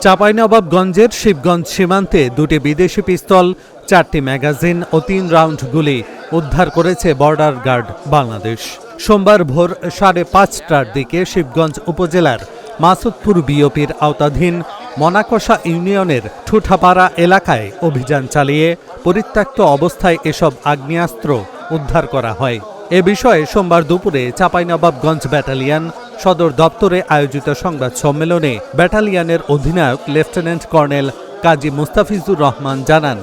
চাঁপাইনবাবগঞ্জের শিবগঞ্জ সীমান্তে দুটি বিদেশি পিস্তল, 4টি ম্যাগাজিন ও 3 রাউন্ড গুলি উদ্ধার করেছে বর্ডার গার্ড বাংলাদেশ। সোমবার ভোর 5:30টার দিকে শিবগঞ্জ উপজেলার মাসুদপুর বিওপির আওতাধীন মনাকষা ইউনিয়নের ঠুঠাপাড়া এলাকায় অভিযান চালিয়ে পরিত্যক্ত অবস্থায় এসব আগ্নেয়াস্ত্র উদ্ধার করা হয়। এ বিষয়ে সোমবার দুপুরে চাঁপাইনবাবগঞ্জ ব্যাটালিয়ন সদর দপ্তরে আয়োজিত সংবাদ সম্মেলনে ব্যাটালিয়নের অধিনায়ক লেফটেন্যান্ট কর্নেল কাজী মুস্তাফিজুর রহমান জানান,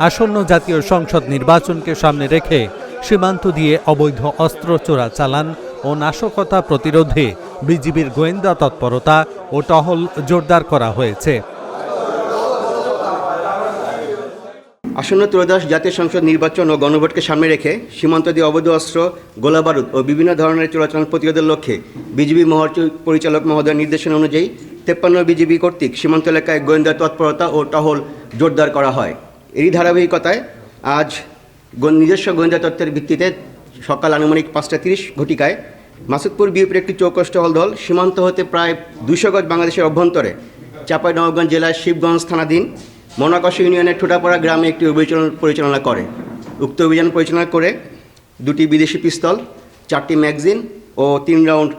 আসন্ন জাতীয় সংসদ নির্বাচনকে সামনে রেখে সীমান্ত দিয়ে অবৈধ অস্ত্র চোরাচালান ও নাশকতা প্রতিরোধে বিজিবির গোয়েন্দা তৎপরতা ও টহল জোরদার করা হয়েছে। আসন্ন ত্রয়োদশ জাতীয় সংসদ নির্বাচন ও গণভোটকে সামনে রেখে সীমান্ত দিয়ে অবৈধ অস্ত্র, গোলাবারুদ ও বিভিন্ন ধরনের চোরাচালান প্রতিরোধের লক্ষ্যে বিজিবি মহার পরিচালক মহোদয়ের নির্দেশনা অনুযায়ী 53 বিজিবি কর্তৃক সীমান্ত এলাকায় গোয়েন্দা তৎপরতা ও টহল জোরদার করা হয়। এরই ধারাবাহিকতায় আজ নিজস্ব গোয়েন্দা তথ্যের ভিত্তিতে সকাল আনুমানিক 5:30 ঘটিকায় মাসুদপুর বিওপির একটি চৌকস টহল দল সীমান্ত হতে প্রায় 200 গজ বাংলাদেশের অভ্যন্তরে চাঁপাইনবাবগঞ্জ জেলার শিবগঞ্জ থানাধীন মনাকষা ইউনিয়নের ঠোঁটাপাড়া গ্রামে একটি অভিযান পরিচালনা করে। উক্ত অভিযান পরিচালনা করে 2টি বিদেশি পিস্তল, 4টি ম্যাগাজিন ও 3 রাউন্ড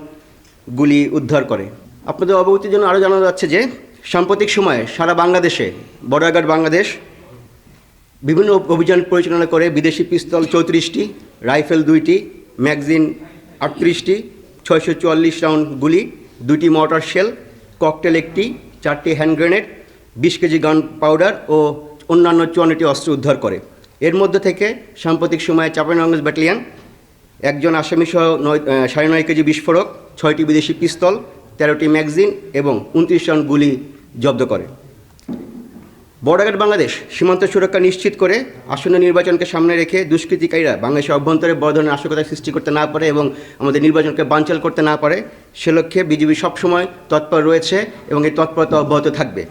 গুলি উদ্ধার করে। আপনাদের অবগতির জন্য আরও জানানো যাচ্ছে যে সাম্প্রতিক সময়ে সারা বাংলাদেশে বর্ডার গার্ড বাংলাদেশ বিভিন্ন অভিযান পরিচালনা করে বিদেশি পিস্তল 34টি, রাইফেল 2টি, ম্যাগাজিন 38টি, 644 রাউন্ড গুলি, 2টি মর্টার শেল, ককটেল 1টি, 4টি hand grenade, 20 KG gun powder ও অন্যান্য 54টি অস্ত্র উদ্ধার করে। এর মধ্যে থেকে সাম্প্রতিক সময়ে চাঁপাইনবাবগঞ্জ ব্যাটালিয়ন একজন আসামিসহ 9.5 কেজি বিস্ফোরক, 6টি বিদেশি পিস্তল, 13টি ম্যাগাজিন এবং 29 রাউন্ড গুলি জব্দ করে। বর্ডার গার্ড বাংলাদেশ সীমান্ত সুরক্ষা নিশ্চিত করে আসন্ন নির্বাচনকে সামনে রেখে দুষ্কৃতিকারীরা বাংলাদেশের অভ্যন্তরে বড় ধরনের নাশকতা সৃষ্টি করতে না পারে এবং আমাদের নির্বাচনকে বানচাল করতে না পারে, সে লক্ষ্যে বিজিবি সবসময় তৎপর রয়েছে এবং এই তৎপরতা অব্যাহত থাকবে।